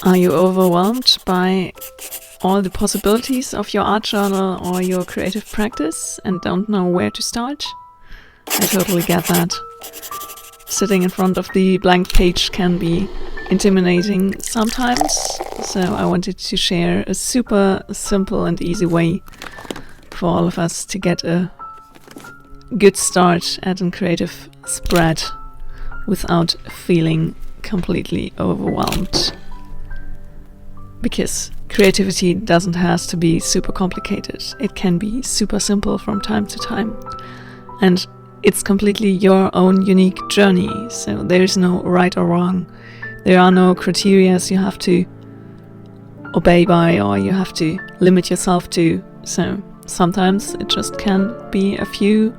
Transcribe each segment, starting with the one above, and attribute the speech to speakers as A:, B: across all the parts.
A: Are you overwhelmed by all the possibilities of your art journal or your creative practice and don't know where to start? I totally get that. Sitting in front of the blank page can be intimidating sometimes, so I wanted to share a super simple and easy way for all of us to get a good start at a creative spread without feeling completely overwhelmed. Because creativity doesn't have to be super complicated. It can be super simple from time to time. And it's completely your own unique journey, so there's no right or wrong. There are no criteria you have to obey by or you have to limit yourself to. So sometimes it just can be a few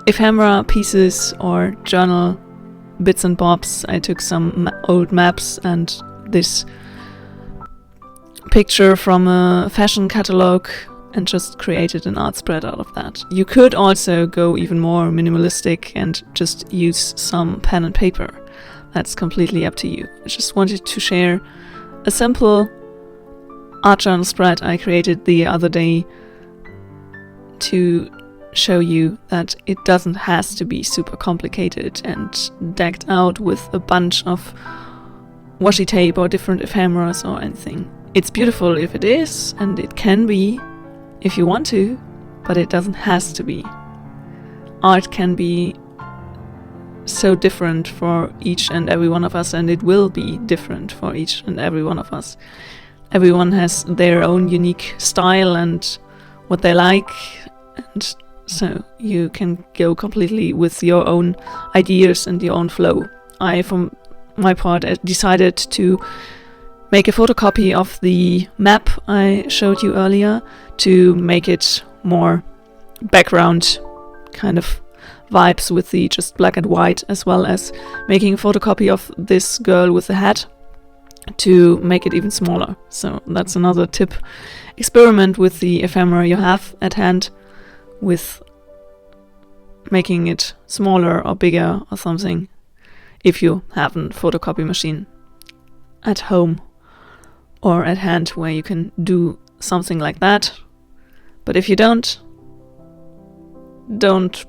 A: ephemera pieces or journal bits and bobs. I took some old maps and this picture from a fashion catalog and just created an art spread out of that. You could also go even more minimalistic and just use some pen and paper. That's completely up to you. I just wanted to share a simple art journal spread I created the other day to show you that it doesn't have to be super complicated and decked out with a bunch of washi tape or different ephemeras or anything. It's beautiful if it is, and it can be if you want to, but it doesn't have to be. Art can be so different for each and every one of us, and it will be different for each and every one of us. Everyone has their own unique style and what they like, and so you can go completely with your own ideas and your own flow. I, from my part, decided to make a photocopy of the map I showed you earlier to make it more background kind of vibes with the just black and white, as well as making a photocopy of this girl with the hat to make it even smaller. So that's another tip. Experiment with the ephemera you have at hand with making it smaller or bigger or something if you have a photocopy machine at home or at hand where you can do something like that. But if you don't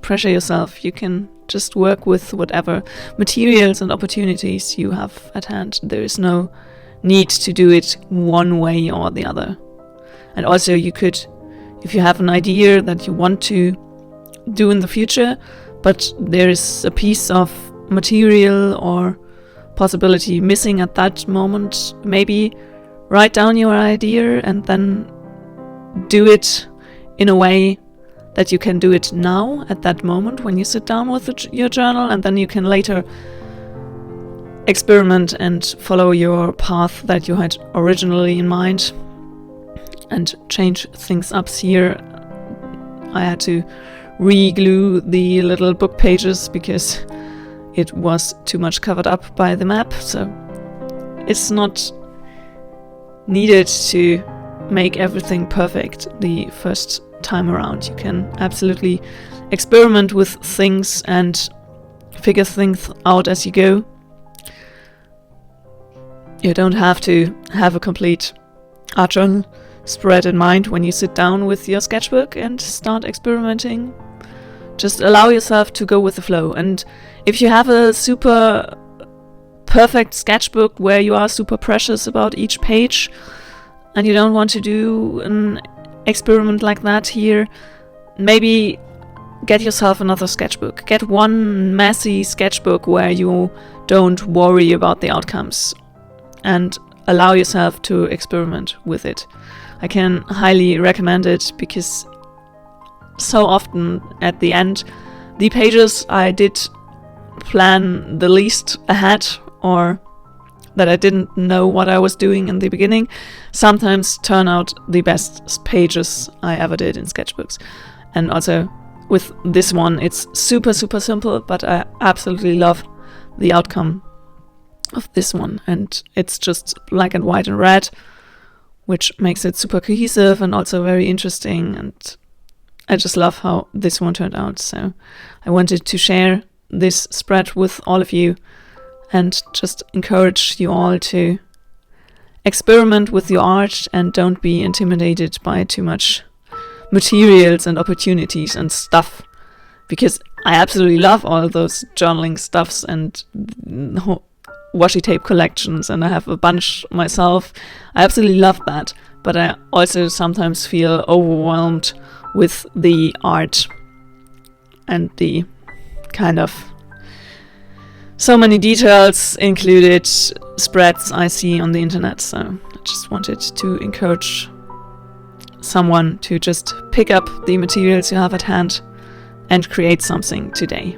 A: pressure yourself. You can just work with whatever materials and opportunities you have at hand. There is no need to do it one way or the other. And also you could, if you have an idea that you want to do in the future, but there is a piece of material or possibility missing at that moment, maybe write down your idea and then do it in a way that you can do it now at that moment when you sit down with your journal, and then you can later experiment and follow your path that you had originally in mind and change things up here. I had to re-glue the little book pages because it was too much covered up by the map, so it's not needed to make everything perfect the first time around. You can absolutely experiment with things and figure things out as you go. You don't have to have a complete art journal spread in mind when you sit down with your sketchbook and start experimenting. Just allow yourself to go with the flow. And if you have a super perfect sketchbook where you are super precious about each page and you don't want to do an experiment like that here, maybe get yourself another sketchbook. Get one messy sketchbook where you don't worry about the outcomes and allow yourself to experiment with it. I can highly recommend it because so often at the end, the pages I did plan the least ahead or that I didn't know what I was doing in the beginning sometimes turn out the best pages I ever did in sketchbooks. And also with this one, it's super simple, but I absolutely love the outcome of this one. And it's just black and white and red, which makes it super cohesive and also very interesting. And I just love how this one turned out. So I wanted to share this spread with all of you and just encourage you all to experiment with your art and don't be intimidated by too much materials and opportunities and stuff, because I absolutely love all those journaling stuffs and washi tape collections, and I have a bunch myself. I absolutely love that, but I also sometimes feel overwhelmed with the art and the kind of so many details included spreads I see on the internet. So I just wanted to encourage someone to just pick up the materials you have at hand and create something today.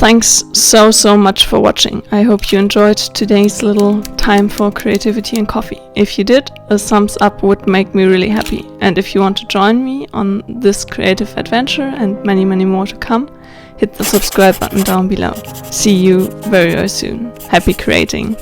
A: Thanks so much for watching. I hope you enjoyed today's little time for creativity and coffee. If you did, a thumbs up would make me really happy. And if you want to join me on this creative adventure and many more to come, hit the subscribe button down below. See you very soon. Happy creating!